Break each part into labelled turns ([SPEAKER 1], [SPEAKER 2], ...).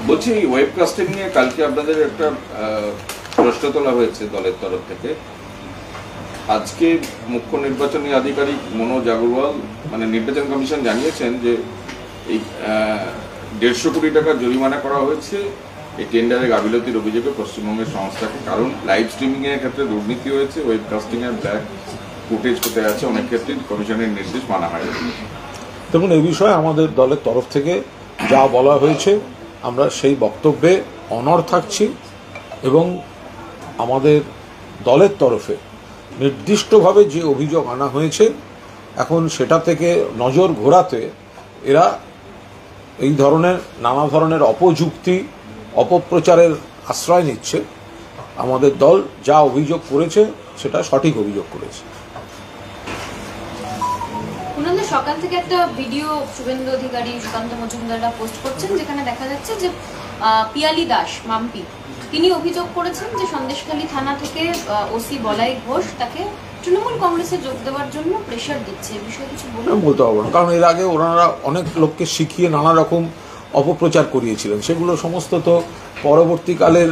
[SPEAKER 1] বলছি ওয়েবকাস্টিং নিয়ে কালকে আপনাদের একটা প্রশ্ন তোলা হয়েছে দলের তরফ থেকে। আজকে মুখ্য নির্বাচনী আধিকারিক মনোজ আগরওয়াল মানে নির্বাচন কমিশন জানিয়েছেন যে এই 150 কোটি টাকার জরিমানা করা হয়েছে এই টেন্ডারে গাফিলতির অভিযোগে পশ্চিমবঙ্গের সংস্থাকে, কারণ লাইভ স্ট্রিমিং এর ক্ষেত্রে দুর্নীতি হয়েছে, ওয়েবকাস্টিং এর ব্ল্যাক ফুটেজ কোথায় আছে, অনেক ক্ষেত্রে কমিশনের নির্দেশ মানা হয়।
[SPEAKER 2] দেখুন, এই বিষয়ে আমাদের দলের তরফ থেকে যা বলা হয়েছে আমরা সেই বক্তব্যে অনড় থাকছি এবং আমাদের দলের তরফে নির্দিষ্টভাবে যে অভিযোগ আনা হয়েছে এখন সেটা থেকে নজর ঘোরাতে এরা এই ধরনের নানা ধরনের অপযুক্তি অপপ্রচারের আশ্রয় নিচ্ছে। আমাদের দল যা অভিযোগ করেছে সেটা সঠিক অভিযোগ করেছে।
[SPEAKER 3] সকাল থেকে একটা ভিডিও শুভেন্দু অধিকারী সুকান্ত মজুমদাররা পোস্ট করছেন যেখানে দেখা যাচ্ছে যে পিয়ালি দাস মাম্পি তিনি অভিযোগ করেছেন যে সন্দেশখালী থানা থেকে ওসি বলাই ঘোষ তাকে তৃণমূল কংগ্রেসে যোগ দেওয়ার জন্য প্রেশার দিচ্ছে। বিষয়ে কিছু
[SPEAKER 2] বলতে পারবো না, কারণ এর আগে ওনারা অনেক লোককে শিখিয়ে নানা রকম অপপ্রচার করিয়েছিলেন, সেগুলো সমস্ত তো পরবর্তীকালের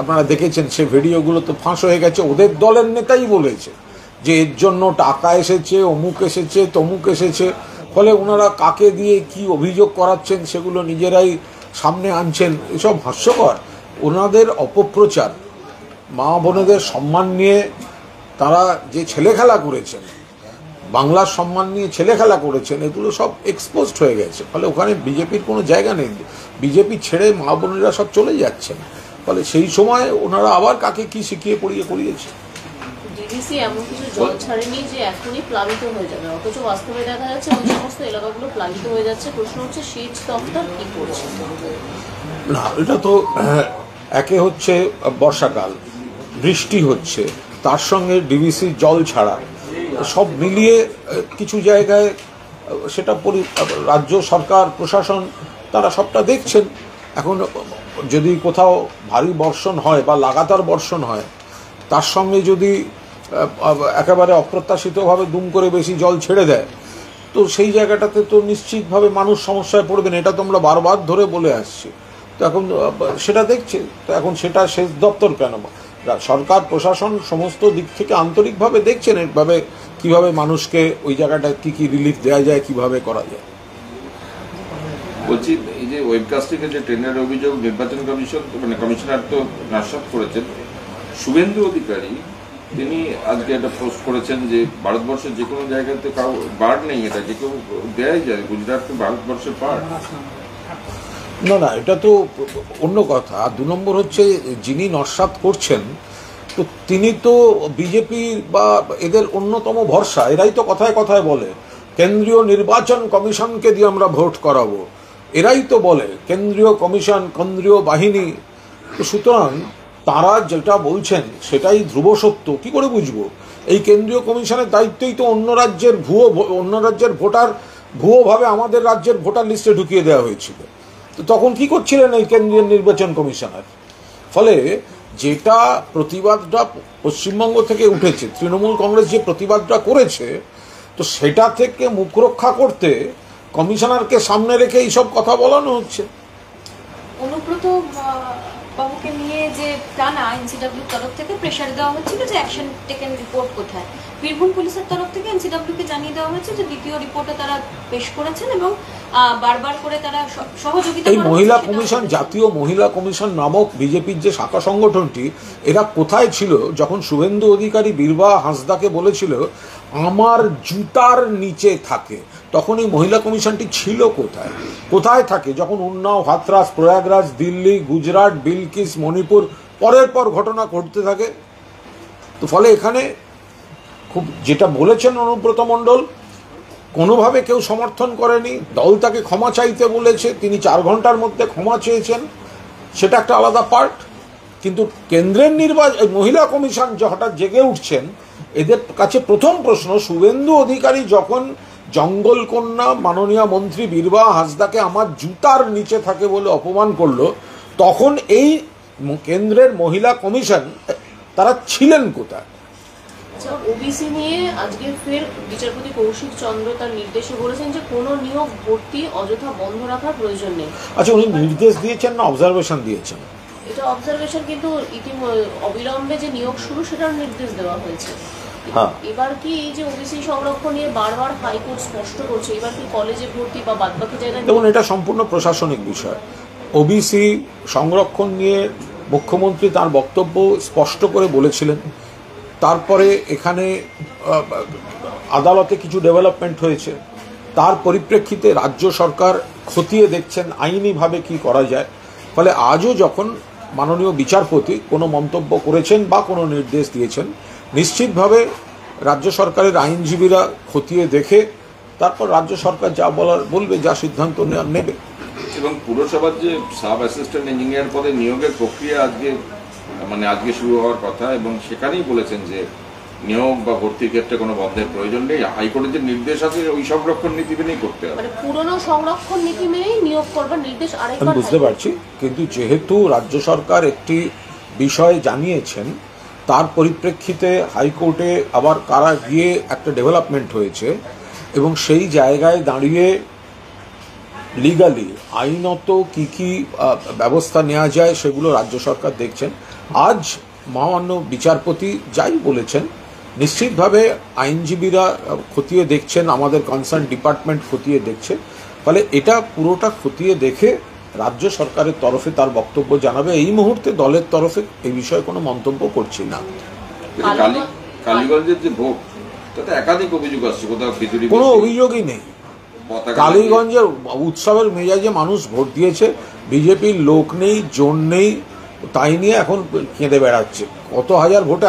[SPEAKER 2] আপনারা দেখেছেন, সে ভিডিওগুলো তো ফাঁস হয়ে গেছে। ওদের দলের নেতাই বলেছে যে এর জন্য টাকা এসেছে, অমুক এসেছে, তমুক এসেছে, ফলে ওনারা কাকে দিয়ে কি অভিযোগ করাচ্ছেন সেগুলো নিজেরাই সামনে আনছেন। এসব হাস্যকর। ওনাদের অপপ্রচার, মা বোনেদের সম্মান নিয়ে তারা যে ছেলেখেলা করেছেন, বাংলার সম্মান নিয়ে ছেলেখেলা করেছেন, এগুলো সব এক্সপোজড হয়ে গেছে। ফলে ওখানে বিজেপির কোনো জায়গা নেই, বিজেপি ছেড়ে মা বোনেরা সব চলে যাচ্ছেন। ফলে সেই সময় ওনারা আবার কাকে কি শিখিয়ে পড়িয়ে করিয়েছে।
[SPEAKER 4] ডিডিসি এমন কিছু জল ছাড়েনি যে এখনই প্লাবিত হয়ে যাবে, অথচ বাস্তবে দেখা যাচ্ছে ওই সমস্ত এলাকাগুলো প্লাবিত হয়ে যাচ্ছে। প্রশ্ন হচ্ছে সেচ দপ্তর কি করছে?
[SPEAKER 2] না, এটা তো একে হচ্ছে বর্ষাকাল, বৃষ্টি হচ্ছে, তার সঙ্গে ডিভিসি জল ছাড়া, সব মিলিয়ে কিছু জায়গায় সেটা রাজ্য সরকার প্রশাসন তারা সবটা দেখছেন। এখন যদি কোথাও ভারী বর্ষণ হয় বা লাগাতার বর্ষণ হয়, তার সঙ্গে যদি একেবারে অপ্রত্যাশিতভাবে দুম করে বেশি জল ছেড়ে দেয়, তো সেই জায়গাটাতে তো নিশ্চিতভাবে মানুষ সমস্যায় পড়বেন। এটা তো আমরা বারবার ধরে বলে আসছি। তো এখন সেটা দেখছে, তো এখন সেটা সেচ দপ্তর কেন, সরকার প্রশাসন সমস্ত দিক থেকে আন্তরিকভাবে দেখছেন এভাবে কিভাবে মানুষকে ওই জায়গাটা কি কি রিলিফ দেওয়া যায়, কিভাবে করা যায়।
[SPEAKER 1] বলছি এই যে ওয়েবকাস্টিং এর যে টেন্ডার অভিযোগ নির্বাচন কমিশন মানে কমিশনার তো নাশাত করেছেন, শুভেন্দু অধিকারী তিনি আজকে একটা পোস্ট করেছেন যে ভারতবর্ষের যে কোনো জায়গাতে কাউ পার্ট নেই, এটা যে কেউ দেয়াই যায়, গুজরাট তো ভারতবর্ষের পার্ট।
[SPEAKER 2] না না, এটা তো অন্য কথা। আর 2 নম্বর হচ্ছে যিনি নস্যাৎ করছেন তো তিনি তো বিজেপি বা এদের অন্যতম ভরসা। এরাই তো কথায় কথায় বলে কেন্দ্রীয় নির্বাচন কমিশনকে দিয়ে আমরা ভোট করাবো, এরাই তো বলে কেন্দ্রীয় কমিশন, কেন্দ্রীয় বাহিনী। তো সুতরাং তারা যেটা বলছেন সেটাই ধ্রুব সত্য। কি করে বুঝবো? এই কেন্দ্রীয় কমিশনের দায়িত্বই তো অন্য রাজ্যের ভোটার ভুয়োভাবে আমাদের রাজ্যের ভোটার লিস্টে ঢুকিয়ে দেওয়া হয়েছিল। তো তখন কি করছিলেন এই কেন্দ্রীয় নির্বাচন কমিশনার? ফলে যেটা প্রতিবাদটা পশ্চিমবঙ্গ থেকে উঠেছে, তৃণমূল কংগ্রেস যে প্রতিবাদটা করেছে, তো সেটা থেকে মুখ রক্ষা করতে কমিশনারকে সামনে রেখে এইসব কথা বলানো হচ্ছে।
[SPEAKER 3] অনুব্রত বাবুকে নিয়ে যে টানা এনসিডব্লিউর তরফ থেকে প্রেশার দেওয়া হচ্ছিল যে অ্যাকশন টেকেন রিপোর্ট কোথায়, বীরভূম পুলিশের তরফ থেকে এনসিডব্লিউকে জানিয়ে দেওয়া হয়েছে যে দ্বিতীয় রিপোর্টও তারা পেশ করেছেন এবং বারবার করে তারা সহযোগিতা।
[SPEAKER 2] এই মহিলা কমিশন, জাতীয় মহিলা কমিশন নামক বিজেপির যে শাখা সংগঠনটি, এরা কোথায় ছিল যখন শুভেন্দু অধিকারী বীরবা হাঁসদাকে বলেছিল আমার জুতার নিচে থাকে? তখন এই মহিলা কমিশনটি ছিল কোথায়? কোথায় থাকে যখন উন্নাও, হাথরাস, প্রয়াগরাজ, দিল্লি, গুজরাট, বিলকিস, মণিপুর পরের পর ঘটনা ঘটতে থাকে? তো ফলে এখানে খুব যেটা বলেছেন অনুব্রত মণ্ডল, কোনোভাবে কেউ সমর্থন করেনি। দল তাকে ক্ষমা চাইতে বলেছে, তিনি 4 ঘন্টার মধ্যে ক্ষমা চেয়েছেন, সেটা একটা আলাদা পার্ট। কিন্তু কেন্দ্রের মহিলা কমিশন যে হঠাৎ জেগে উঠছেন, এদের কাছে প্রথম প্রশ্ন, শুভেন্দু অধিকারী যখন জঙ্গল কন্যা মাননীয় মন্ত্রী বীরবা হাঁসদাকে আমার জুতার নিচে থাকে বলে অপমান করলো, তখন এই কেন্দ্রের মহিলা কমিশন তারা ছিলেন কোথায়?
[SPEAKER 4] আচ্ছা, ওবিসি নিয়ে আজকে ফের বিচারপতি কৌশিক চন্দ্র তার নির্দেশে বলেছেন যে কোনো নিয়োগ ভর্তি অযথা বন্ধ রাখার প্রয়োজন নেই।
[SPEAKER 2] আচ্ছা, উনি নির্দেশ দিয়েছেন না অবজারভেশন দিয়েছেন?
[SPEAKER 4] এটা অবজারভেশন, কিন্তু অবিলম্বে যে নিয়োগ শুরু সেটার নির্দেশ দেওয়া হয়েছে।
[SPEAKER 2] হ্যাঁ।
[SPEAKER 4] এবার কি এই যে ওবিসি সংরক্ষণ নিয়ে বারবার হাইকোর্ট স্পষ্ট করছে, এবার কি কলেজে ভর্তি বা বাদবাকি জায়গায়?
[SPEAKER 2] দেখুন, এটা সম্পূর্ণ প্রশাসনিক বিষয়। ওবিসি সংরক্ষণ নিয়ে মুখ্যমন্ত্রী তার বক্তব্য স্পষ্ট করে বলেছিলেন। তারপরে এখানে আদালতে কিছু ডেভেলপমেন্ট হয়েছে, তার পরিপ্রেক্ষিতে রাজ্য সরকার খতিয়ে দেখছেন আইনিভাবে কি করা যায়। ফলে আজও যখন মাননীয় বিচারপতি কোনো মন্তব্য করেছেন বা কোনো নির্দেশ দিয়েছেন, নিশ্চিতভাবে রাজ্য সরকারের আইনজীবীরা খতিয়ে দেখে তারপর রাজ্য সরকার যা বলার বলবে, যা সিদ্ধান্ত নেবে।
[SPEAKER 1] এবং পুরসভার যে সাব অ্যাসিস্ট্যান্ট ইঞ্জিনিয়ার পদে নিয়োগের প্রক্রিয়া আজকে শুরু হওয়ার কথা, এবং সেখানেই বলেছেন যে নিয়োগ বা ভর্তির ক্ষেত্রে কোনো বন্ধের প্রয়োজন নেই। হাইকোর্টের যে নির্দেশ আছে ওই সংরক্ষণ নীতি মেনেই করতে হবে,
[SPEAKER 4] মানে পুরনো সংরক্ষণ নীতি মেনেই নিয়োগ করবার নির্দেশ
[SPEAKER 2] আমি
[SPEAKER 4] আরেকবার।
[SPEAKER 2] বুঝতে পারছি, কিন্তু যেহেতু রাজ্য সরকার একটি বিষয় জানিয়েছেন, তার পরিপ্রেক্ষিতে হাইকোর্টে আবার কারা গিয়ে একটা ডেভেলপমেন্ট হয়েছে, এবং সেই জায়গায় দাঁড়িয়ে লিগালি আইনত কি কি ব্যবস্থা নেওয়া যায় সেগুলো রাজ্য সরকার দেখছেন। আজ মহামান্য বিচারপতি যাই বলেছেন, নিশ্চিতভাবে আইনজীবীরা খতিয়ে দেখছেন, আমাদের কনসার্ন ডিপার্টমেন্ট খতিয়ে দেখছে। ফলে এটা পুরোটা খতিয়ে দেখে রাজ্য সরকারের তরফে তার বক্তব্য জানাবে। এই মুহূর্তে দলের তরফে এই বিষয়ে কোনো মন্তব্য করছি না।
[SPEAKER 1] কালীগঞ্জের যে ভোট, তাতে একাধিক অভিযোগ আসছে, কোথাও খিচুড়ি,
[SPEAKER 2] কোনো অভিযোগই নেই। কালীগঞ্জের উৎসবের মেজাজে মানুষ ভোট দিয়েছে, বিজেপির লোক নেই, জোর নেই, তাই নিয়ে এখন কেঁদে বেড়াচ্ছে। কত হাজার ভোটে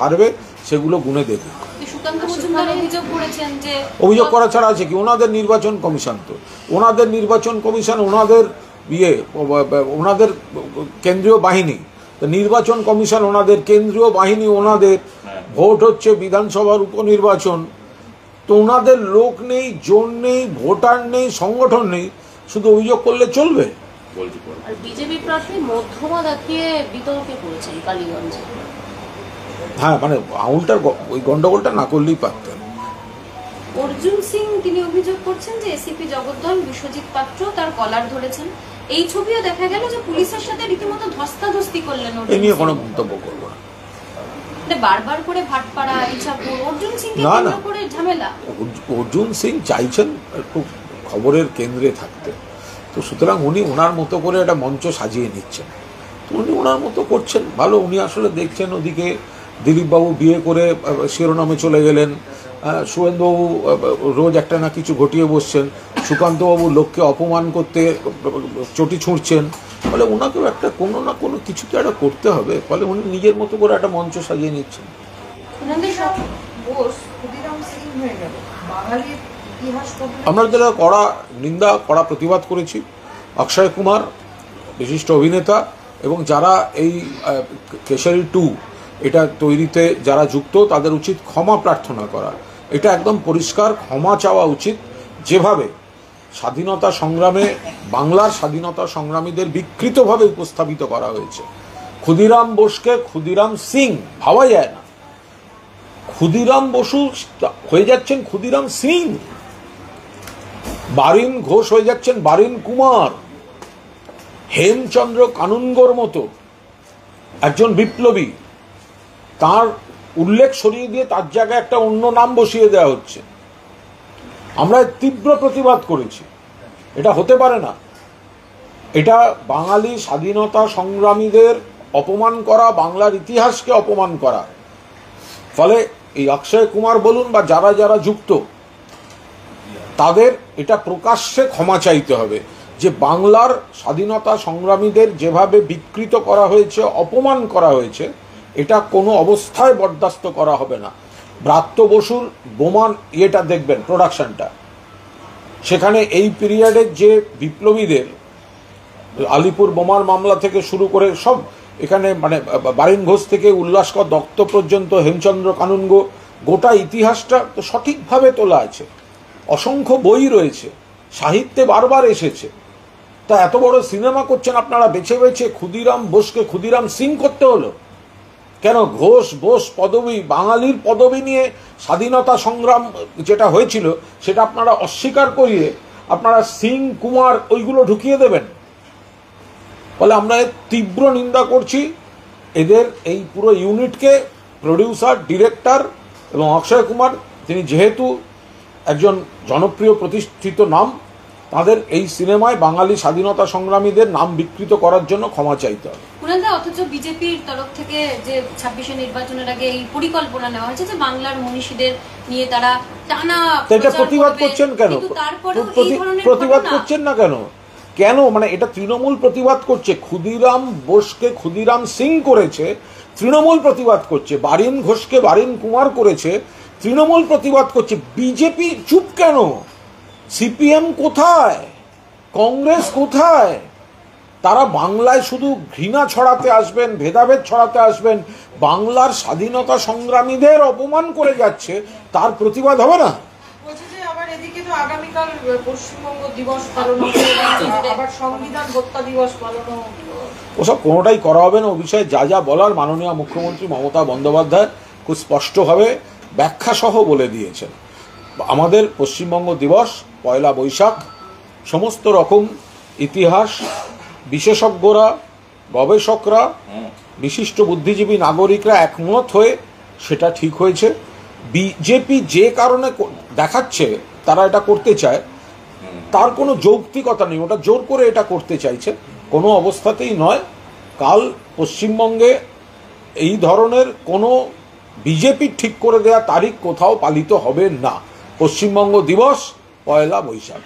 [SPEAKER 2] হারবে সেগুলো গুনে দেবে।
[SPEAKER 3] সুকান্ত মজুমদার অভিযোগ করেছেন যে
[SPEAKER 2] অভিযোগ করা ছাড়া আছে কি? ওনাদের নির্বাচন কমিশন, তো ওনাদের নির্বাচন কমিশন, ওনাদের ওনাদের কেন্দ্রীয় বাহিনী, নির্বাচন কমিশন ওনাদের কেন্দ্রীয় বাহিনী, ওনাদের ভোট হচ্ছে বিধানসভার উপনির্বাচন। তো ওনাদের লোক নেই, জোর নেই, ভোটার নেই, সংগঠন নেই, শুধু অভিযোগ করলে চলবে?
[SPEAKER 4] আর বিজেপি প্রার্থী মধ্যমা দেখিয়ে বিতর্কে পড়েছেন কালীগঞ্জে।
[SPEAKER 2] হ্যাঁ, মানে আউলটার ওই গন্ডগোলটা না করলেই পারতেন।
[SPEAKER 3] অর্জুন সিং তিনি অভিযোগ করছেন যে এসিপি জগদ্দল বিশ্বজিৎ পাত্র তার কলার ধরেছেন। এই ছবিও দেখা গেল যে পুলিশের সাথে রীতিমতো ধস্তাধস্তি করলেন।
[SPEAKER 2] এই নিয়ে কোনো মন্তব্য করবো না।
[SPEAKER 3] বারবার করে ভাটপাড়া, ইচ্ছাপুর, অর্জুন সিংকে কেন্দ্র করে ঝামেলা।
[SPEAKER 2] অর্জুন সিং চাইছেন একটু খবরের কেন্দ্রে থাকতে, তো সুতরাং উনি ওনার মতো করে একটা মঞ্চ সাজিয়ে নিচ্ছেন। তো উনি ওনার মতো করছেন, ভালো। উনি আসলে দেখছেন ওদিকে দিলীপবাবু বিয়ে করে শিরোনামে চলে গেলেন, শুভেন্দুবাবু রোজ একটা না কিছু ঘটিয়ে বসছেন, সুকান্তবাবু লোককে অপমান করতে চটি ছুঁড়ছেন। ফলে ওনাকেও একটা কোনো না কোনো কিছু তো একটা করতে হবে। ফলে উনি নিজের মতো করে একটা মঞ্চ সাজিয়ে নিচ্ছেন। আমরা যারা কড়া নিন্দা, কড়া প্রতিবাদ করেছি, অক্ষয় কুমার বিশিষ্ট অভিনেতা এবং যারা এই কেশরী 2 এটা তৈরিতে যারা যুক্ত, তাদের উচিত ক্ষমা প্রার্থনা করা। এটা একদম পরিষ্কার ক্ষমা চাওয়া উচিত। যেভাবে স্বাধীনতা সংগ্রামে বাংলার স্বাধীনতা সংগ্রামীদের বিকৃতভাবে উপস্থাপিত করা হয়েছে, ক্ষুদিরাম বোসকে ক্ষুদিরাম সিং ভাবা যায় না। ক্ষুদিরাম বসু হয়ে যাচ্ছেন ক্ষুদিরাম সিং, বারিন ঘোষ হয়ে যাচ্ছেন বারিন কুমার, হেমচন্দ্র কানুনগোর মতো একজন বিপ্লবী, তার উল্লেখ সরিয়ে দিয়ে তার জায়গায় একটা অন্য নাম বসিয়ে দেওয়া হচ্ছে। আমরা তীব্র প্রতিবাদ করেছি, এটা হতে পারে না। এটা বাঙালি স্বাধীনতা সংগ্রামীদের অপমান করা, বাংলার ইতিহাসকে অপমান করা। ফলে এই অক্ষয় কুমার বলুন বা যারা যারা যুক্ত, তাদের এটা প্রকাশ্যে ক্ষমা চাইতে হবে যে বাংলার স্বাধীনতা সংগ্রামীদের যেভাবে বিকৃত করা হয়েছে, অপমান করা হয়েছে, এটা কোনো অবস্থায় বরদাস্ত করা হবে না। ব্রাত্য বসুর বোমান ইয়েটা দেখবেন, প্রোডাকশনটা, সেখানে এই পিরিয়ডের যে বিপ্লবীদের, আলিপুর বোমার মামলা থেকে শুরু করে সব, এখানে মানে বারিন ঘোষ থেকে উল্লাসকর দত্ত পর্যন্ত, হেমচন্দ্র কানুনগো, গোটা ইতিহাসটা তো সঠিকভাবে তোলা আছে। অসংখ্য বই রয়েছে, সাহিত্যে বারবার এসেছে। তা এত বড় সিনেমা করছেন আপনারা, বেছে বেছে ক্ষুদিরাম বোসকে ক্ষুদিরাম সিং করতে হলো। কেন ঘোষ বোস পদবী, বাঙালির পদবী নিয়ে স্বাধীনতা সংগ্রাম যেটা হয়েছিল সেটা আপনারা অস্বীকার করিয়ে আপনারা সিং কুমার ওইগুলো ঢুকিয়ে দেবেন? ফলে আমরা এর তীব্র নিন্দা করছি। এদের এই পুরো ইউনিটকে প্রডিউসার, ডিরেক্টর এবং অক্ষয় কুমার, তিনি যেহেতু একজন জনপ্রিয় প্রতিষ্ঠিত নাম, তাদের এই সিনেমায় বাঙালি স্বাধীনতা সংগ্রামীদের নাম বিকৃত করার জন্য ক্ষমা চাইতে হবে।
[SPEAKER 3] কুণালদা, অথচ বিজেপির তরফ থেকে যে 26-এ নির্বাচনের আগে এই পরিকল্পনা নেওয়া হয়েছে যে বাংলার মনীষীদের নিয়ে তারা টানা
[SPEAKER 2] এটা প্রতিবাদ করছেন কেন? প্রতিবাদ করছেন না কেন? কেন মানে এটা তৃণমূল প্রতিবাদ করছে। ক্ষুদিরাম বোসকে ক্ষুদিরাম সিং করেছে, তৃণমূল প্রতিবাদ করছে। বারিন ঘোষকে বারিন কুমার করেছে, তৃণমূল প্রতিবাদ করছে। বিজেপি চুপ কেন? সিপিএম কোথায়? কংগ্রেস কোথায়? তারা বাংলায় শুধু ঘৃণা ছড়াতে আসবেন, ভেদাভেদ ছড়াতে আসবেন, বাংলার স্বাধীনতা সংগ্রামীদের অপমান করে যাচ্ছে, তার প্রতিবাদ হবে না?
[SPEAKER 5] বলছে যে আবার এদিকে তো আগামীকাল পশ্চিমবঙ্গ দিবস পালন হবে, আবার সংবিধান হত্যা দিবস পালন হবে।
[SPEAKER 2] ওসব কোনোটাই করা হবে না। ও বিষয়ে যা যা বলার মাননীয় মুখ্যমন্ত্রী মমতা বন্দ্যোপাধ্যায় খুব স্পষ্টভাবে ব্যাখ্যাসহ বলে দিয়েছেন। আমাদের পশ্চিমবঙ্গ দিবস 1 বৈশাখ, সমস্ত রকম ইতিহাস বিশেষজ্ঞরা, গবেষকরা, বিশিষ্ট বুদ্ধিজীবী নাগরিকরা একমত হয়ে সেটা ঠিক হয়েছে। বিজেপি যে কারণে দেখাচ্ছে তারা এটা করতে চায়, তার কোনো যৌক্তিকতা নেই। ওটা জোর করে এটা করতে চাইছে, কোনো অবস্থাতেই নয়। কাল পশ্চিমবঙ্গে এই ধরনের কোনো বিজেপির ঠিক করে দেওয়া তারিখ কোথাও পালিত হবে না। পশ্চিমবঙ্গ দিবস 1 বৈশাখ।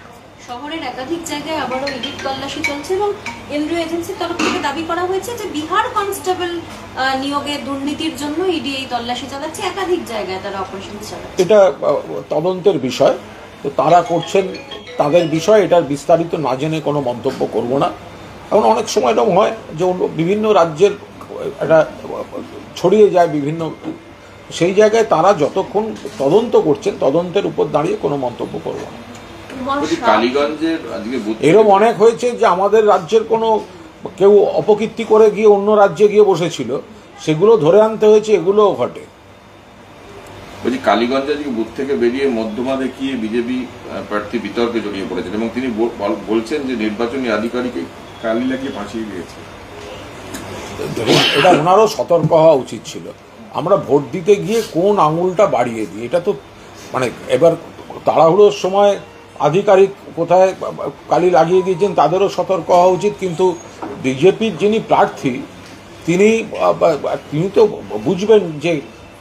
[SPEAKER 3] শহরের একাধিক জায়গায় আবারও ইডির তল্লাশি চলছে এবং কেন্দ্রীয় এজেন্সির তরফ থেকে দাবি করা হয়েছে যে বিহার কনস্টেবল নিয়োগে দুর্নীতির জন্য ইডি এই তল্লাশি চালাচ্ছে। একাধিক জায়গায় তারা অপারেশন চালাচ্ছে।
[SPEAKER 2] এটা তদন্তের বিষয়, তো তারা করছেন তাদের বিষয়। এটার বিস্তারিত না জেনে কোনো মন্তব্য করব না। এখন অনেক সময় এরকম হয় যে বিভিন্ন রাজ্যের এটা ছড়িয়ে যায় বিভিন্ন, সেই জায়গায় তারা যতক্ষণ তদন্ত করছেন তদন্তের উপর দাঁড়িয়ে কোনো মন্তব্য করব না।
[SPEAKER 1] কালীগঞ্জের আজকে
[SPEAKER 2] এরকম অনেক হয়েছে যে আমাদের রাজ্যের কোনো কেউ অপকীর্তি করে গিয়ে অন্য রাজ্যে গিয়ে বসেছিল, সেগুলো ধরে আনতে হয়েছে, এগুলোও ঘটে।
[SPEAKER 1] বলছি কালীগঞ্জে আজকে বুথ থেকে বেরিয়ে মধ্যমা দেখিয়ে বিজেপি প্রার্থী বিতর্কে জড়িয়ে পড়েছেন এবং তিনি বলছেন যে নির্বাচনী আধিকারিক কালি লাগিয়ে ফাঁসিয়ে দিয়েছে।
[SPEAKER 2] দেখুন, এটা ওনারও সতর্ক হওয়া উচিত ছিল। আমরা ভোট দিতে গিয়ে কোন আঙুলটা বাড়িয়ে দিই, এটা তো মানে এবার তাড়াহুড়োর সময় আধিকারিক কোথায় কালি লাগিয়ে দিয়েছেন তাদেরও সতর্ক হওয়া উচিত। কিন্তু বিজেপির যিনি প্রার্থী তিনি তো বুঝবেন যে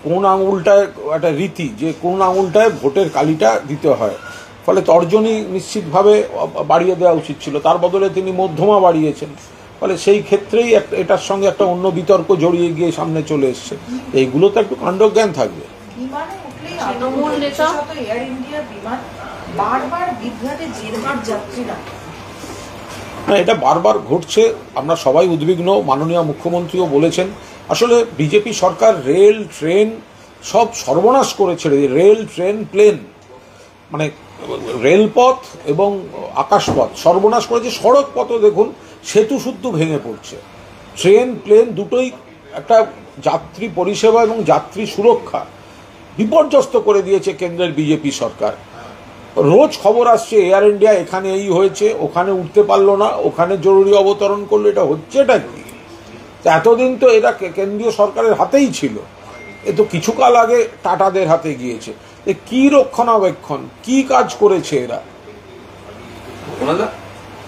[SPEAKER 2] কোন আঙুলটায় একটা রীতি, যে কোন আঙুলটায় ভোটের কালিটা দিতে হয়। ফলে তর্জনী নিশ্চিতভাবে বাড়িয়ে দেওয়া উচিত ছিল, তার বদলে তিনি মধ্যমা বাড়িয়েছেন। ফলে সেই ক্ষেত্রেই এটার সঙ্গে একটা অন্য বিতর্ক জড়িয়ে গিয়ে সামনে চলে এসছে। এইগুলো তো একটু কাণ্ডজ্ঞান থাকবে।
[SPEAKER 5] বিমানে উঠলেই তৃণমূল নেতা এয়ার ইন্ডিয়ার বিমান বারবার বিভ্রাটে জেরবার যাত্রীরা।
[SPEAKER 2] না, এটা বারবার ঘটছে, আমরা সবাই উদ্বিগ্ন। মাননীয় মুখ্যমন্ত্রীও বলেছেন। আসলে বিজেপি সরকার রেল, ট্রেন সব সর্বনাশ করেছে। রেল, ট্রেন, প্লেন, মানে রেলপথ এবং আকাশপথ সর্বনাশ করেছে। সড়ক পথও দেখুন সেতু শুদ্ধ ভেঙে পড়ছে। ট্রেন, প্লেন দুটোই একটা যাত্রী পরিষেবা এবং যাত্রী সুরক্ষা বিপর্যস্ত করে দিয়েছে কেন্দ্রের বিজেপি সরকার। রোজ খবর আসছে এয়ার ইন্ডিয়া এখানে এই হয়েছে, ওখানে উঠতে পারলো না, ওখানে জরুরি অবতরণ করলো। এটা হচ্ছেটা কি? এতদিন তো এটা কেন্দ্রীয় সরকারের হাতেই ছিল, এ তো কিছুকাল আগে টাটাদের হাতে গিয়েছে। কি রক্ষণাবেক্ষণ, কি কাজ করেছে এরা?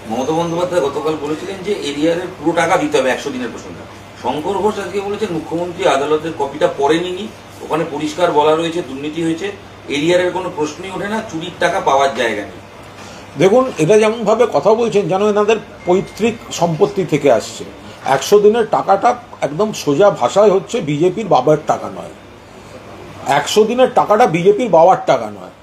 [SPEAKER 6] মমতা বন্দ্যোপাধ্যায় গতকাল বলেছিলেন যে এরিয়ারের পুরো টাকা দিতে হবে 100 দিনের প্রসঙ্গে। শঙ্কর ঘোষ আজকে বলেছেন মুখ্যমন্ত্রী আদালতের কপিটা পড়েনি, ওখানে পরিষ্কার বলা রয়েছে দুর্নীতি হয়েছে, এরিয়ারের কোনো প্রশ্নই ওঠে না, চুরির টাকা পাওয়ার জায়গা নেই।
[SPEAKER 2] দেখুন, এটা যেমনভাবে কথা বলছেন যেন এনাদের পৈতৃক সম্পত্তি থেকে আসছে। 100 দিনের টাকাটা একদম সোজা ভাষায় হচ্ছে বিজেপির বাবার টাকা নয়। 100 দিনের টাকাটা বিজেপির বাবার টাকা নয়।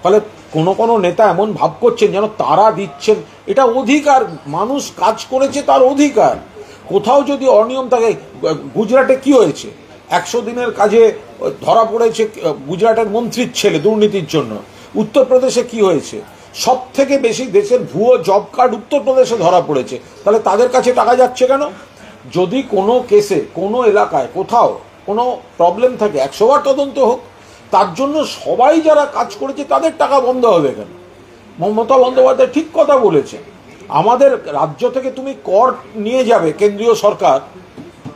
[SPEAKER 2] ফলে কোনো কোনো নেতা এমন ভাব করছেন যেন তারা দিচ্ছেন। এটা অধিকার, মানুষ কাজ করেছে, তার অধিকার। কোথাও যদি অনিয়ম থাকে, গুজরাটে কি হয়েছে? 100 দিনের কাজে ধরা পড়েছে গুজরাটের মন্ত্রীর ছেলে দুর্নীতির জন্য। উত্তরপ্রদেশে কি হয়েছে? সব থেকে বেশি দেশের ভুয়ো জব কার্ড উত্তরপ্রদেশে ধরা পড়েছে। তাহলে তাদের কাছে টাকা যাচ্ছে কেন? যদি কোনো কেসে কোনো এলাকায় কোথাও কোনো প্রবলেম থাকে 100 বার তদন্ত হোক, তার জন্য সবাই যারা কাজ করেছে তাদের টাকা বন্ধ হবে কেন? মমতা বন্দ্যোপাধ্যায় ঠিক কথা বলেছে, আমাদের রাজ্য থেকে তুমি কর নিয়ে যাবে কেন্দ্রীয় সরকার,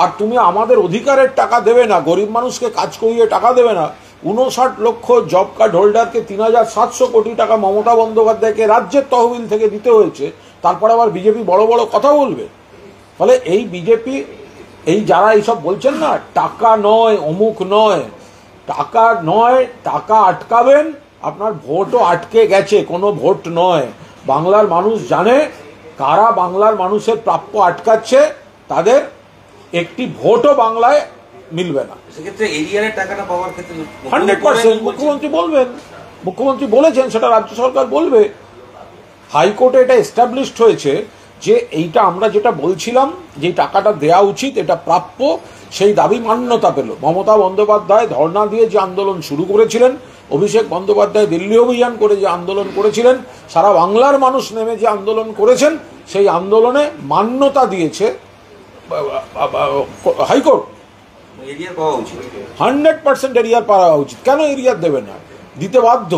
[SPEAKER 2] আর তুমি আমাদের অধিকারের টাকা দেবে না, গরিব মানুষকে কাজ করিয়ে টাকা দেবে না। 59 লক্ষ জব কার্ড হোল্ডারকে 3700 কোটি টাকা মমতা বন্দ্যোপাধ্যায়কে রাজ্যের তহবিল থেকে দিতে হয়েছে, তারপরে আবার বিজেপি বড় বড় কথা বলবে। ফলে এই বিজেপি, এই যারা এইসব বলছেন না, টাকা নয় অমুক নয়, টাকা নয়, টাকা আটকাবেন, আপনার ভোটও আটকে গেছে, কোনো ভোট নয়। বাংলার মানুষ জানে কারা বাংলার মানুষের প্রাপ্য আটকাচ্ছে, তাদের একটি ভোটও বাংলায় মিলবে না।
[SPEAKER 6] সেক্ষেত্রে এরিয়ারের টাকাটা পাওয়ার ক্ষেত্রে
[SPEAKER 2] 100% মুখ্যমন্ত্রী বলবেন, মুখ্যমন্ত্রী বলেছেন, সেটা রাজ্য সরকার বলবে। হাইকোর্টে এটা এস্টাবলিশড হয়েছে যে এইটা আমরা যেটা বলছিলাম যে টাকাটা দেওয়া উচিত, এটা প্রাপ্য, সেই দাবি মান্যতা পেল। মমতা বন্দ্যোপাধ্যায় ধর্ণা দিয়ে যে আন্দোলন শুরু করেছিলেন, অভিষেক বন্দ্যোপাধ্যায় দিল্লি অভিযান করে যে আন্দোলন করেছিলেন, সারা বাংলার মানুষ নেমে যে আন্দোলন করেছেন, সেই আন্দোলনে মান্যতা দিয়েছে হাইকোর্ট।
[SPEAKER 6] এরিয়ার পাওয়া উচিত,
[SPEAKER 2] 100% এরিয়ার পাওয়া উচিত। কেন এরিয়ার দেবে না? দিতে বাধ্য।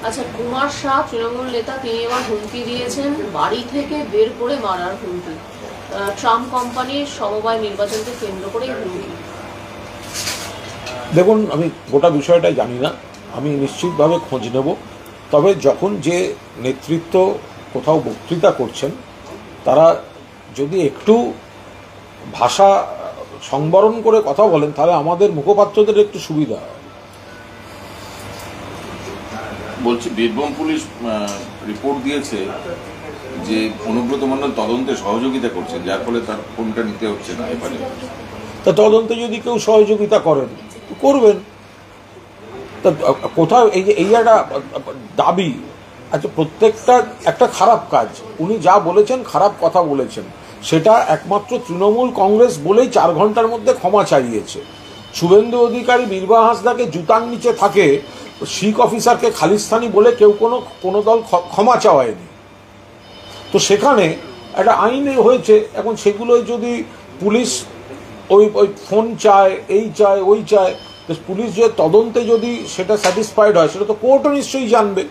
[SPEAKER 4] আচ্ছা, কুমার শাহ তৃণমূল নেতা, তিনি এবার হুমকি দিয়েছেন বাড়ি থেকে বের করে মারার হুমকি। ট্রাম্প কোম্পানির সমবায় নির্বাচনকে কেন্দ্র করে হুমকি।
[SPEAKER 2] দেখুন, আমি গোটা বিষয়টা জানি না, আমি নিশ্চিতভাবে খোঁজ নেব। তবে যখন যে নেতৃত্ব কোথাও বক্তৃতা করছেন, তারা যদি একটু ভাষা সংবরণ করে কথা বলেন, তাহলে আমাদের মুখপাত্রদের একটু সুবিধা হয়।
[SPEAKER 1] বলছি, বীরভূম পুলিশ রিপোর্ট দিয়েছে যে অনুব্রত মণ্ডল তদন্তে সহযোগিতা করছেন, যার ফলে তার ফোনটা নিতে হচ্ছে না এবারে।
[SPEAKER 2] তা তদন্তে যদি কেউ সহযোগিতা করেন, করবেন। তা কোথাও এই যে এই একটা দাবি, আচ্ছা, প্রত্যেকটা একটা খারাপ কাজ, উনি যা বলেছেন খারাপ কথা বলেছেন, সেটা একমাত্র তৃণমূল কংগ্রেস বলেই 4 ঘন্টার মধ্যে ক্ষমা চাইয়েছে। শুভেন্দু অধিকারী বীরবা হাঁসদাকে জুতার নিচে থাকে, শিখ অফিসারকে খালিস্তানি বলে কেউ কোনো দল ক্ষমা চাওয়ায়নি। তো সেখানে একটা আইন হয়েছে, এখন সেগুলোই যদি পুলিশ ওই ফোন চায়, এই চায়, ওই চায়, পুলিশ যে তদন্তে যদি সেটা স্যাটিসফাইড হয়, সেটা তো কোর্টও নিশ্চয়ই জানবে।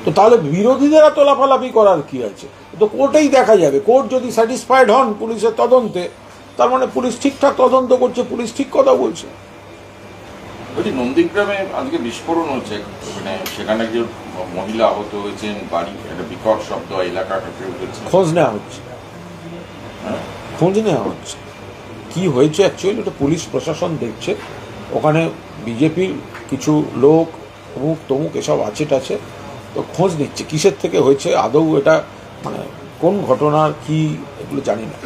[SPEAKER 2] তো তাহলে বিরোধীদের এত লাফালাফি করার কি আছে? তো কোর্টেই দেখা যাবে। কোর্ট যদি স্যাটিসফাইড হন পুলিশের তদন্তে, তার মানে পুলিশ ঠিকঠাক তদন্ত করছে, পুলিশ ঠিক কথা বলছে।
[SPEAKER 1] বলছি, নন্দীগ্রামে আজকে বিস্ফোরণ হচ্ছে, মানে সেখানে যে মহিলা আহত হয়েছেন, বাড়ি একটা বিকট শব্দ এলাকা কেঁপে উঠেছে।
[SPEAKER 2] খোঁজ নেওয়া হচ্ছে, খোঁজ নেওয়া হচ্ছে কি হয়েছে অ্যাকচুয়ালি, ওটা পুলিশ প্রশাসন দেখছে। ওখানে বিজেপির কিছু লোক অমুক তমুক এসব আছে টাছে, তো খোঁজ নিচ্ছে কিসের থেকে হয়েছে, আদৌ এটা মানে কোন ঘটনার কি, এগুলো জানি না।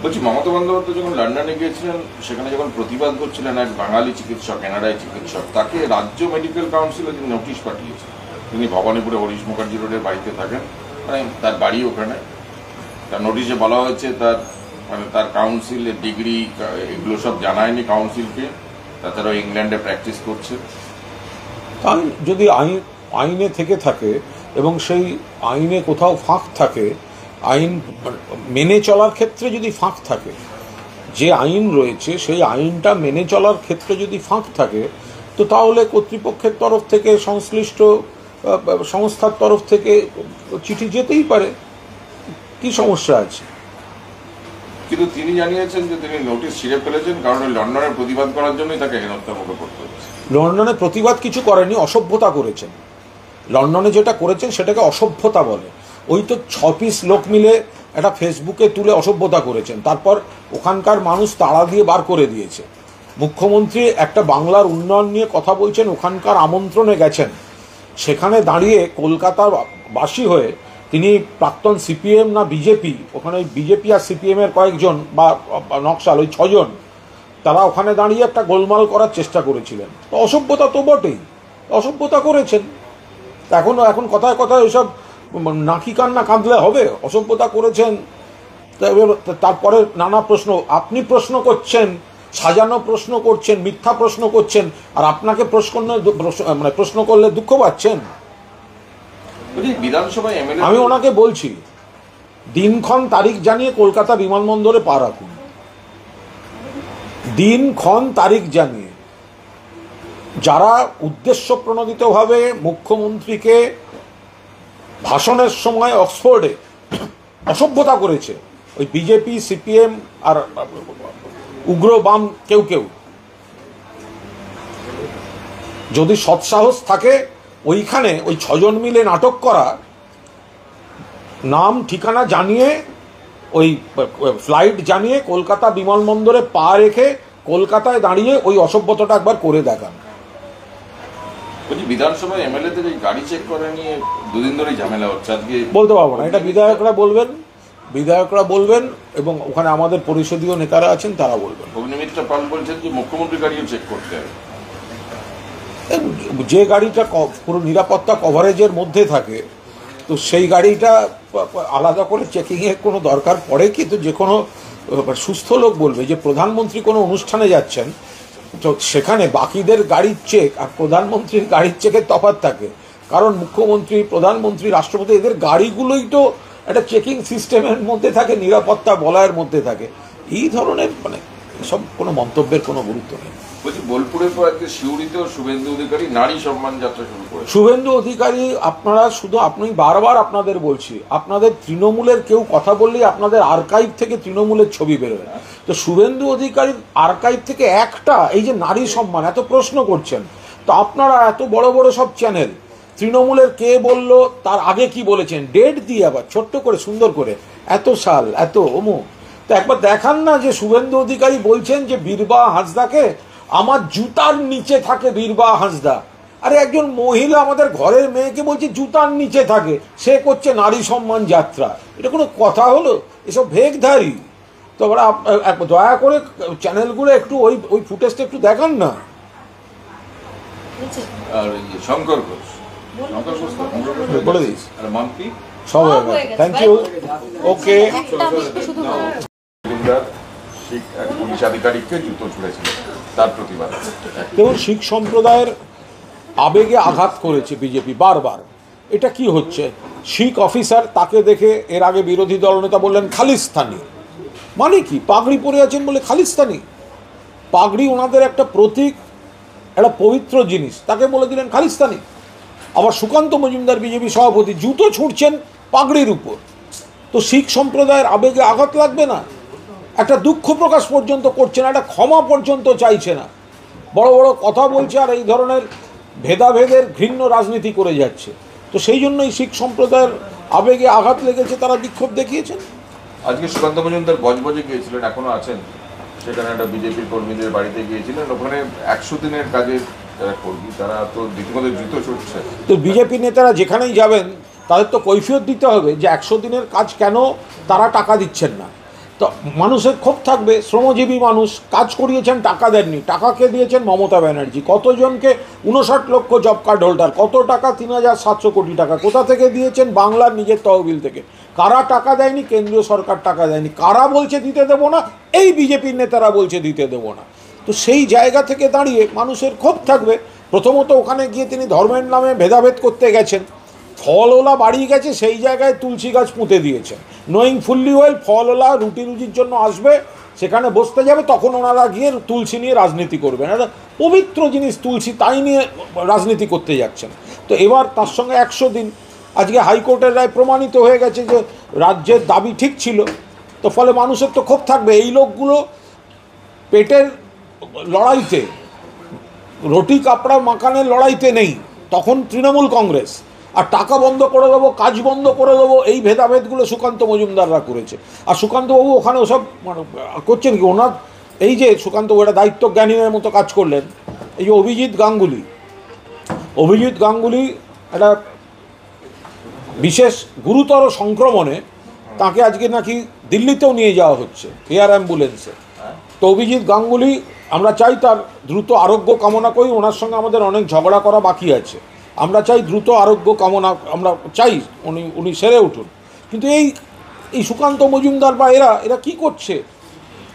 [SPEAKER 1] বলছি, মমতা বন্দ্যোপাধ্যায় যখন লন্ডনে গিয়েছিলেন, সেখানে যখন প্রতিবাদ করছিলেন এক বাঙালি চিকিৎসক, এনআরআই চিকিৎসক, তাকে রাজ্য মেডিকেল কাউন্সিল নোটিশ পাঠিয়েছে। তিনি ভবানীপুরে হরিশ মুখার্জি রোডের বাড়িতে থাকেন, মানে তার বাড়ি ওখানে। তার নোটিশে বলা হয়েছে তার কাউন্সিলের ডিগ্রি এগুলো সব জানায়নি কাউন্সিলকে, তাছাড়াও ইংল্যান্ডে প্র্যাকটিস করছে।
[SPEAKER 2] যদি আইনে থেকে থাকে এবং সেই আইনে কোথাও ফাঁক থাকে, আইন মেনে চলার ক্ষেত্রে যদি ফাঁক থাকে, যে আইন রয়েছে সেই আইনটা মেনে চলার ক্ষেত্রে যদি ফাঁক থাকে, তো তাহলে কর্তৃপক্ষের তরফ থেকে, সংশ্লিষ্ট সংস্থার তরফ থেকে চিঠি যেতেই পারে, কি সমস্যা আছে?
[SPEAKER 1] কিন্তু তিনি জানিয়েছেন যে তিনি নোটিশ ছিঁড়ে ফেলেছেন, কারণ লন্ডনের প্রতিবাদ করার জন্যই তাকে হেনস্থার মুখে পড়তে হচ্ছে।
[SPEAKER 2] লন্ডনে প্রতিবাদ কিছু করেনি, অসভ্যতা করেছেন। লন্ডনে যেটা করেছেন সেটাকে অসভ্যতা বলে। ওই তো 6 পিস লোক মিলে একটা ফেসবুকে তুলে অসভ্যতা করেছেন, তারপর ওখানকার মানুষ তাড়া দিয়ে বার করে দিয়েছে। মুখ্যমন্ত্রী একটা বাংলার উন্নয়ন নিয়ে কথা বলছেন, ওখানকার আমন্ত্রণে গেছেন, সেখানে দাঁড়িয়ে কলকাতার বাসী হয়ে তিনি প্রাক্তন সিপিএম না বিজেপি, ওখানে বিজেপি আর সিপিএমের কয়েকজন বা নকশাল, ওই 6 জন, তারা ওখানে দাঁড়িয়ে একটা গোলমাল করার চেষ্টা করেছিলেন। তো অসভ্যতা তো বটেই, অসভ্যতা করেছেন। এখন কথায় কথায় ওইসব নাকি কান্না কাঁদলে হবে? অসভ্যতা করেছেন, তারপরে নানা প্রশ্ন, আপনি প্রশ্ন করছেন, সাজানো প্রশ্ন করছেন, মিথ্যা প্রশ্ন করছেন, আর আপনাকে প্রশ্ন করলে দুঃখ পাচ্ছেন।
[SPEAKER 1] বিধানসভায়
[SPEAKER 2] আমি ওনাকে বলছি, দিনক্ষণ তারিখ জানিয়ে কলকাতা বিমানবন্দরে পা রাখুন। দিনক্ষণ তারিখ জানিয়ে যারা উদ্দেশ্য প্রণোদিতভাবে মুখ্যমন্ত্রীকে ভাষণের সময় অক্সফোর্ডে অসভ্যতা করেছে, ওই বিজেপি, সিপিএম আর উগ্র বাম কেউ কেউ, যদি সৎসাহস থাকে ওইখানে ওই 6 জন মিলে নাটক করা, নাম ঠিকানা জানিয়ে, ওই ফ্লাইট জানিয়ে কলকাতা বিমানবন্দরে পা রেখে কলকাতায় দাঁড়িয়ে ওই অসভ্যতাটা একবার করে দেখান।
[SPEAKER 1] বলছি বিধানসভায় এমএলএদের এই গাড়ি চেক করা নিয়ে দুদিন ধরেই ঝামেলা হচ্ছে। আজকে
[SPEAKER 2] বলতে পারবো না, এটা বিধায়করা বলবেন এবং ওখানে আমাদের পরিষদীয় নেতারা আছেন, তারা বলবেন।
[SPEAKER 1] অগ্নিমিত্রা পাল বলছেন যে মুখ্যমন্ত্রী গাড়িও চেক করতে হবে।
[SPEAKER 2] যে গাড়িটা পুরো নিরাপত্তা কভারেজের মধ্যে থাকে, তো সেই গাড়িটা আলাদা করে চেকিংয়ের কোনো দরকার পড়ে কি? তো যে কোনো সুস্থ লোক বলবে যে প্রধানমন্ত্রী কোনো অনুষ্ঠানে যাচ্ছেন, তো সেখানে বাকিদের গাড়ির চেক আর প্রধানমন্ত্রীর গাড়ির চেকের তফাৎ থাকে, কারণ মুখ্যমন্ত্রী, প্রধানমন্ত্রী, রাষ্ট্রপতি এদের গাড়িগুলোই তো একটা চেকিং সিস্টেমের মধ্যে থাকে, নিরাপত্তা বলয়ের মধ্যে থাকে। এই ধরনের মানে সব কোনো মন্তব্যের কোনো গুরুত্ব নেই।
[SPEAKER 1] বলছি বোলপুরের পর আজকে সিউড়িতেও শুভেন্দু অধিকারী নারী সম্মান যাত্রা শুরু করেছে।
[SPEAKER 2] শুভেন্দু অধিকারী, আপনারা শুধু, আপনি বারবার আপনাদের বলছি, আপনাদের তৃণমূলের কেউ কথা বললেই আপনাদের আর্কাইভ থেকে তৃণমূলের ছবি বেরোয়। তো শুভেন্দু অধিকারীর আর্কাইভ থেকে একটা, এই যে নারী সম্মান এত প্রশ্ন করছেন, তো আপনারা এত বড় বড় সব চ্যানেল, তৃণমূলের কে বলল, তার আগে কি বলেছেন, ডেট দিয়ে আবার ছোট্ট করে সুন্দর করে এত সাল এত অমুক, তো একবার দেখান না যে শুভেন্দু অধিকারী বলছেন যে বীরবাহা হাঁসদাকে আমার জুতার নিচে থাকে বীরবাহা হাঁসদা। আরে একজন মহিলা আমাদের ঘরের মেয়েকে বলছে জুতার নিচে থাকে, সে করছে নারী সম্মান যাত্রা, এটা কোনো কথা হলো? এসব ভেগধারী। তো দয়া করে চ্যানেলগুলো একটু ওই ফুটেজটা একটু দেখান না।
[SPEAKER 1] আর শঙ্কর ঘোষ
[SPEAKER 2] বলে দিস
[SPEAKER 1] আর মাম্পি
[SPEAKER 2] সব হয়ে গেছে। Thank you. ওকে।
[SPEAKER 1] শিখ এক পুলিশ আধিকারিককে জুতো ছুঁড়েছিল, তার প্রতিবাদ।
[SPEAKER 2] দেখুন, শিখ সম্প্রদায়ের আবেগে আঘাত করেছে বিজেপি বারবার। এটা কি হচ্ছে? শিখ অফিসার, তাকে দেখে এর আগে বিরোধী দলনেতা বললেন খালিস্তানি। মানে কি? পাগড়ি পরে আছেন বলে খালিস্তানি? পাগড়ি ওনাদের একটা প্রতীক, একটা পবিত্র জিনিস, তাকে বলে দিলেন খালিস্তানি। আবার সুকান্ত মজুমদার বিজেপি সভাপতি জুতো ছুঁড়ছেন পাগড়ির উপর। তো শিখ সম্প্রদায়ের আবেগে আঘাত লাগবে না? একটা দুঃখ প্রকাশ পর্যন্ত করছে না, একটা ক্ষমা পর্যন্ত চাইছে না, বড় বড় কথা বলছে আর এই ধরনের ভেদাভেদের ঘৃণ্য রাজনীতি করে যাচ্ছে। তো সেই জন্যই শিখ সম্প্রদায়ের আবেগে আঘাত লেগেছে, তারা বিক্ষোভ দেখিয়েছেন।
[SPEAKER 1] আজকে সুকান্ত মজুমদার বজবজে গিয়েছিলেন, এখনো আছেন সেখানে, একটা বিজেপির কর্মীদের বাড়িতে গিয়েছিলেন। ওখানে 100 দিনের কাজের যারা কর্মী, তারা তো রীতিমতো জুতো ছুটছে।
[SPEAKER 2] তো বিজেপি নেতারা যেখানেই যাবেন তাদের তো কৈফিয়ত দিতে হবে যে 100 দিনের কাজ কেন তারা টাকা দিচ্ছেন না। তো মানুষের ক্ষোভ থাকবে, শ্রমজীবী মানুষ, কাজ করিয়েছেন, টাকা দেননি। টাকাকে দিয়েছেন মমতা ব্যানার্জি। কতজনকে 59 লক্ষ জব কার্ড হোল্ডার, কত টাকা? 3700 কোটি টাকা কোথা থেকে দিয়েছেন? বাংলার নিজের তহবিল থেকে। কারা টাকা দেয়নি? কেন্দ্রীয় সরকার টাকা দেয়নি। কারা বলছে দিতে দেবো না? এই বিজেপির নেতারা বলছে দিতে দেবো না। তো সেই জায়গা থেকে দাঁড়িয়ে মানুষের ক্ষোভ থাকবে। প্রথমত ওখানে গিয়ে তিনি ধর্মের নামে ভেদাভেদ করতে গেছেন, ফলওলা বাড়ি গেছে, সেই জায়গায় তুলসী গাছ পুঁতে দিয়েছেন, নোয়িং ফুললি ওয়েল ফলওলা রুটি রুজির জন্য আসবে, সেখানে বসতে যাবে, তখন ওনারা গিয়ে তুলসী নিয়ে রাজনীতি করবেন। একটা পবিত্র জিনিস তুলসী, তাই নিয়ে রাজনীতি করতে যাচ্ছেন। তো এবার তার সঙ্গে 100 দিন, আজকে হাইকোর্টের রায় প্রমাণিত হয়ে গেছে যে রাজ্যের দাবি ঠিক ছিল। তো ফলে মানুষের তো ক্ষোভ থাকবে। এই লোকগুলো পেটের লড়াইতে, রুটি কাপড়া মাকানের লড়াইতে নেই, তখন তৃণমূল কংগ্রেস। আর টাকা বন্ধ করে দেবো, কাজ বন্ধ করে দেবো, এই ভেদাভেদগুলো সুকান্ত মজুমদাররা করেছে। আর সুকান্তবাবু ওখানে ওসব মানে করছেন কি? ওনার এই যে সুকান্তবাবু একটা দায়িত্ব জ্ঞানীর মতো কাজ করলেন। এই যে অভিজিৎ গাঙ্গুলি একটা বিশেষ গুরুতর সংক্রমণে, তাকে আজকে নাকি দিল্লিতেও নিয়ে যাওয়া হচ্ছে এয়ার অ্যাম্বুলেন্সে। তো অভিজিৎ গাঙ্গুলি, আমরা চাই তার দ্রুত আরোগ্য কামনা করি। ওনার সঙ্গে আমাদের অনেক ঝগড়া করা বাকি আছে, আমরা চাই দ্রুত আরোগ্য কামনা, আমরা চাই উনি সেরে উঠুন। কিন্তু এই সুকান্ত মজুমদার বা এরা কি করছে?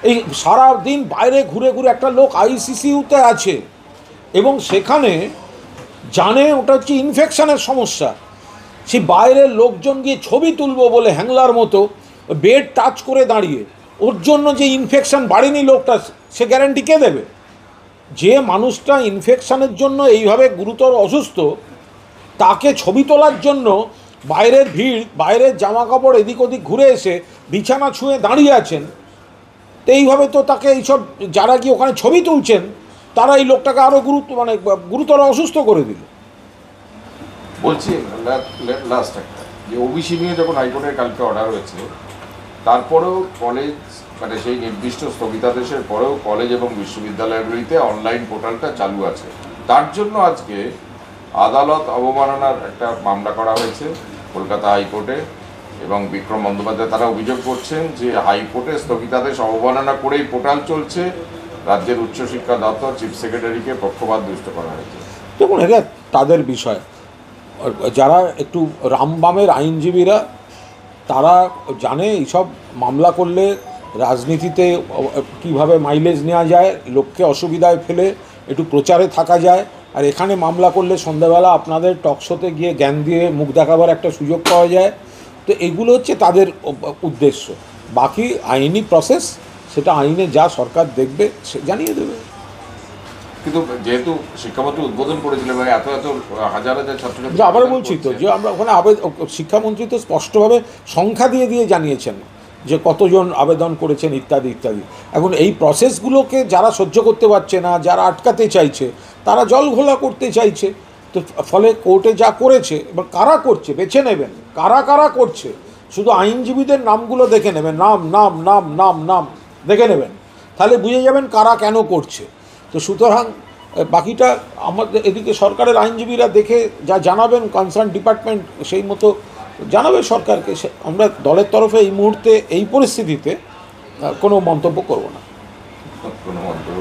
[SPEAKER 2] এই সারা দিন বাইরে ঘুরে ঘুরে, একটা লোক আইসিসিউতে আছে এবং সেখানে জানে ওটা হচ্ছে ইনফেকশনের সমস্যা, সেই বাইরের লোকজন গিয়ে ছবি তুলবো বলে হ্যাংলার মতো বেড টাচ করে দাঁড়িয়ে ওর জন্য যে ইনফেকশন বাড়েনি লোকটা, সে গ্যারান্টি কে দেবে? যে মানুষটা ইনফেকশনের জন্য এইভাবে গুরুতর অসুস্থ, তাকে ছবি তোলার জন্য বাইরের ভিড়, বাইরের জামা কাপড় এদিক ওদিক ঘুরে এসে বিছানা ছুঁয়ে দাঁড়িয়ে আছেন, তো এইভাবে তো তাকে এইসব যারা কি ওখানে ছবি তুলছেন তারা এই লোকটাকে আরও গুরুতর অসুস্থ করে দিল।
[SPEAKER 1] বলছি লাস্ট একটা, যে ওবিসি নিয়ে যখন হাইকোর্টের কালকে অর্ডার হয়েছে, তারপরেও কলেজ মানে সেই নির্দিষ্ট স্থগিতাদেশের পরেও কলেজ এবং বিশ্ববিদ্যালয়গুলিতে অনলাইন পোর্টালটা চালু আছে। তার জন্য আজকে আদালত অবমাননার একটা মামলা করা হয়েছে কলকাতা হাইকোর্টে, এবং বিক্রম বন্দ্যোপাধ্যায় তারা অভিযোগ করছেন যে হাইকোর্টে স্থগিতাদেশ অবমাননা করেই পোর্টাল চলছে, রাজ্যের উচ্চশিক্ষা দপ্তর চিফ সেক্রেটারিকে পক্ষপাত দুষ্ট করা হয়েছে।
[SPEAKER 2] দেখুন, এটা তাদের বিষয়। যারা একটু রামবামের আইনজীবীরা তারা জানে এইসব মামলা করলে রাজনীতিতে কিভাবে মাইলেজ নেওয়া যায়, লোককে অসুবিধায় ফেলে একটু প্রচারে থাকা যায়, আর এখানে মামলা করলে সন্ধ্যাবেলা আপনাদের টকশোতে গিয়ে জ্ঞান দিয়ে মুখ দেখাবার একটা সুযোগ পাওয়া যায়। তো এগুলো হচ্ছে তাদের উদ্দেশ্য। বাকি আইনি প্রসেস, সেটা আইনে যা সরকার দেখবে সে জানিয়ে দেবে।
[SPEAKER 1] কিন্তু যেহেতু শিক্ষামন্ত্রী উদ্বোধন করেছিলেন এবং এত এত হাজার হাজার ছাত্রছাত্রী,
[SPEAKER 2] আবার বলছি তো যে আমরা ওখানে শিক্ষামন্ত্রী তো স্পষ্টভাবে সংখ্যা দিয়ে দিয়ে জানিয়েছেন যে কতজন আবেদন করেছেন ইত্যাদি ইত্যাদি। এখন এই প্রসেসগুলোকে যারা সহ্য করতে পারছে না, যারা আটকাতে চাইছে, তারা জল ঘোলা করতে চাইছে। তো ফলে কোর্টে যা করেছে, এবার কারা করছে বেছে নেবেন, কারা কারা করছে, শুধু আইনজীবীদের নামগুলো দেখে নেবেন, নাম নাম নাম নাম নাম দেখে নেবেন, তাহলে বুঝে যাবেন কারা কেন করছে। তো সুতরাং বাকিটা আমাদের এদিকে সরকারের আইনজীবীরা দেখে যা জানাবেন, কনসার্ন ডিপার্টমেন্ট সেই মতো জানাবে সরকারকে। আমরা দলের তরফে এই মুহূর্তে এই পরিস্থিতিতে কোনো মন্তব্য করব না।
[SPEAKER 1] কোনো মন্তব্য